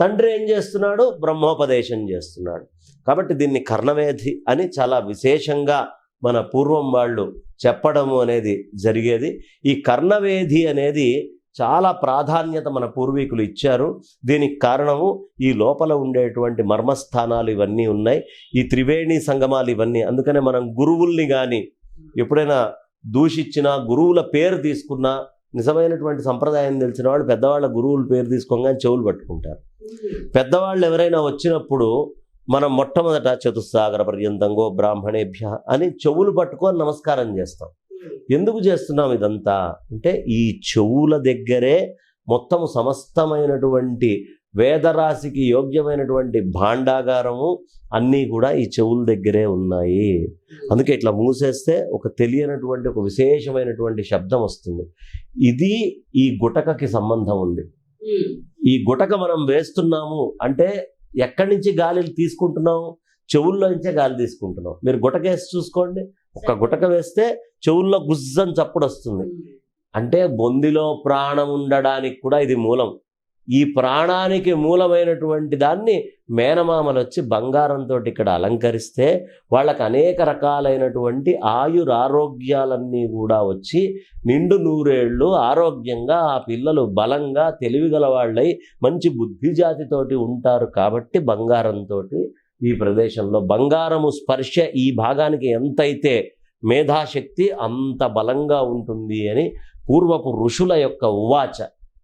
తండ్రి ఏం చేస్తున్నాడు? బ్రహ్మోపదేశం చేస్తున్నాడు. కాబట్టి దీన్ని కర్ణవేధి అని చాలా విశేషంగా మన పూర్వం వాళ్ళు చెప్పడము అనేది జరిగేది. ఈ కర్ణవేధి అనేది చాలా ప్రాధాన్యత మన పూర్వీకులు ఇచ్చారు. దీనికి కారణము ఈ లోపల ఉండేటువంటి మర్మస్థానాలు ఇవన్నీ ఉన్నాయి, ఈ త్రివేణి సంగమాలు ఇవన్నీ. అందుకనే మనం గురువుల్ని కానీ ఎప్పుడైనా దూషించినా, గురువుల పేరు తీసుకున్నా, నిజమైనటువంటి సంప్రదాయం తెలిసిన వాళ్ళు పెద్దవాళ్ళ గురువుల పేరు తీసుకోగానే చెవులు పట్టుకుంటారు. పెద్దవాళ్ళు ఎవరైనా వచ్చినప్పుడు మనం మొట్టమొదట చతుస్సాగర పర్యంతంగో బ్రాహ్మణేభ్య అని చెవులు పట్టుకొని నమస్కారం చేస్తాం. ఎందుకు చేస్తున్నాం ఇదంతా అంటే, ఈ చెవుల దగ్గరే మొత్తం సమస్తమైనటువంటి వేదరాశికి యోగ్యమైనటువంటి భాండాగారము అన్నీ కూడా ఈ చెవుల దగ్గరే ఉన్నాయి. అందుకే ఇట్లా మూసేస్తే ఒక తెలియనటువంటి ఒక విశేషమైనటువంటి శబ్దం వస్తుంది. ఇది ఈ గుటకకి సంబంధం ఉంది. ఈ గుటక మనం వేస్తున్నాము అంటే ఎక్కడి నుంచి గాలి తీసుకుంటున్నాం? చెవుల్లో నుంచే గాలి తీసుకుంటున్నాం. మీరు గుటక వేసి చూసుకోండి, ఒక గుటక వేస్తే చెవుల్లో గుజ్జని చప్పుడు వస్తుంది. అంటే బొందిలో ప్రాణం ఉండడానికి కూడా ఇది మూలం. ఈ ప్రాణానికి మూలమైనటువంటి దాన్ని మేనమామలు వచ్చి బంగారంతో ఇక్కడ అలంకరిస్తే వాళ్ళకి అనేక రకాలైనటువంటి ఆయురారోగ్యాలన్నీ కూడా వచ్చి నిండు నూరేళ్ళు ఆరోగ్యంగా ఆ పిల్లలు బలంగా తెలివిగల వాళ్ళై మంచి బుద్ధి జాతితోటి ఉంటారు. కాబట్టి బంగారంతో ఈ ప్రదేశంలో బంగారము స్పర్శ ఈ భాగానికి ఎంతైతే మేధాశక్తి అంత బలంగా ఉంటుంది అని పూర్వపు ఋషుల యొక్క ఉవాచ.